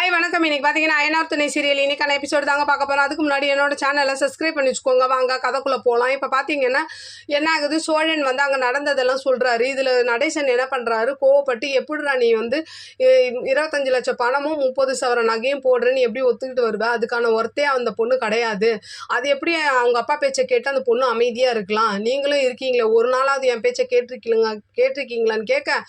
Hi வணக்கம். இன்னைக்கு பார்த்தீங்கன்னா அயனார் துணை சீரியல் இன்னைக்கான எபிசோடு தாங்க பார்க்க போகிறோம். அதுக்கு முன்னாடி என்னோட சேனலை சப்ஸ்கிரைப் பண்ணி வச்சுக்கோங்க. வாங்க கதைக்குள்ளே போகலாம். இப்போ பார்த்தீங்கன்னா என்ன ஆகுது, சோழன் வந்து அங்கே நடந்ததெல்லாம் சொல்கிறாரு. இதில் நடேசன் என்ன பண்ணுறாரு, கோவப்பட்டு எப்படிடா நீ வந்து 25 லட்சம் பணமும் 30 சவர நகையும் போடுறேன்னு எப்படி ஒத்துக்கிட்டு வருவ, அதுக்கான ஒர்த்தே அந்த பொண்ணு கிடையாது, அது எப்படி அவங்க அப்பா பேச்சை கேட்டு அந்த பொண்ணு அமைதியாக இருக்கலாம், நீங்களும் இருக்கீங்களே ஒரு நாளாவது என் பேச்சை கேட்டிருக்கீங்களான்னு கேட்க,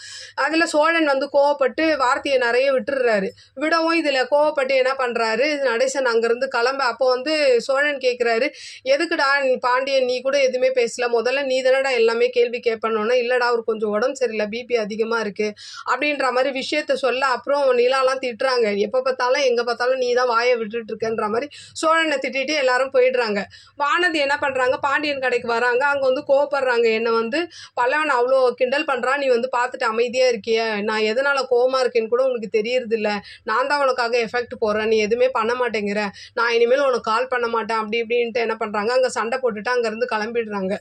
அதில் சோழன் வந்து கோவப்பட்டு வார்த்தையை நிறைய விட்டுடுறாரு. விடவும் இதில் கோவப்பட்டு என்ன பண்ணுறாரு, நடேசன் அங்கேருந்து கிளம்ப. அப்போ வந்து சோழன் கேட்குறாரு, எதுக்குடா நீ பாண்டியன் நீ கூட எதுவுமே பேசல, முதல்ல நீ தானடா எல்லாமே கேள்வி கேட்பணுன்னா, இல்லைடா அவர் கொஞ்சம் உடம்பு சரியில்லை, பிபி அதிகமாக இருக்குது அப்படின்ற மாதிரி விஷயத்த சொல்ல. அப்புறம் நிலாலாம் திட்டுறாங்க, எப்போ பார்த்தாலும் எங்கே பார்த்தாலும் நீ தான் வாயை விட்டுட்டு இருக்கன்ற மாதிரி சோழனை திட்டிட்டு எல்லாரும் போயிடுறாங்க. வானதி என்ன பண்ணுறாங்க, பாண்டியன் கடைக்கு வராங்க. அங்கே வந்து கோவப்படுறாங்க, என்னை வந்து பல்லவன் அவ்வளோ கிண்டல் பண்ணுறான், நீ வந்து பார்த்துட்டு அமைதியாக இருக்கிய, நான் எதனால் கோவமாக இருக்கேன்னு கூட உனக்கு தெரியறதில்ல, நான் தான் உனக்காக எஃபெக்ட் போடுறேன், நீ எதுவுமே பண்ண மாட்டேங்கிற, நான் இனிமேல் உனக்கு கால் பண்ண மாட்டேன் அப்படி இப்படின்ட்டு என்ன பண்ணுறாங்க, அங்கே சண்டை போட்டுட்டு அங்கேருந்து கிளம்பிடுறாங்க.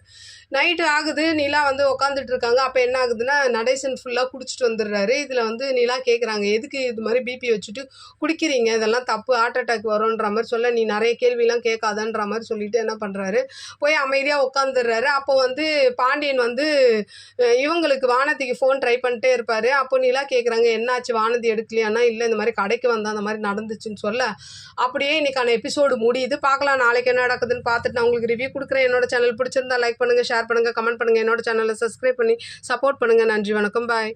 நைட்டு ஆகுது, நிலா வந்து உட்காந்துட்டு இருக்காங்க. அப்போ என்ன ஆகுதுன்னா, நடேசன் ஃபுல்லாக குடிச்சிட்டு வந்துடுறாரு. இதில் வந்து நிலா கேட்குறாங்க, எதுக்கு இது மாதிரி பிபி வச்சுட்டு குடிக்கிறீங்க, இதெல்லாம் தப்பு, ஹார்ட் அட்டாக் வரும்ன்ற மாதிரி சொல்ல, நீ நிறைய கேள்விலாம் கேட்காதன்ற மாதிரி சொல்லிட்டு என்ன பண்ணுறாரு, போய் அமைதியாக உட்காந்துடுறாரு. அப்போ வந்து பாண்டியன் வந்து இவங்களுக்கு வானதிக்கு ஃபோன் ட்ரை பண்ணிட்டே இருப்பார். அப்போ நிலா கேட்குறாங்க, என்னாச்சு வானதி எடுக்கலையானா, இல்லை இந்த மாதிரி கடைக்கு வந்தால் அந்த மாதிரி நடந்துச்சுன்னு சொல்ல, அப்படியே இன்னைக்கான எபிசோடு முடியுது. பார்க்கலாம் நாளைக்கு என்ன நடக்குதுன்னு பார்த்துட்டு நான் உங்களுக்கு ரிவ்யூ கொடுக்குறேன். என்னோட சேனல் பிடிச்சிருந்தா லைக் பண்ணுங்கள், ஷேர் பண்ணுங்கள், கமெண்ட் பண்ணுங்கள், என்னோட சேனலை சப்ஸ்கிரைப் பண்ணி சப்போர்ட் பண்ணுங்கள். நன்றி, வணக்கம், பாய்.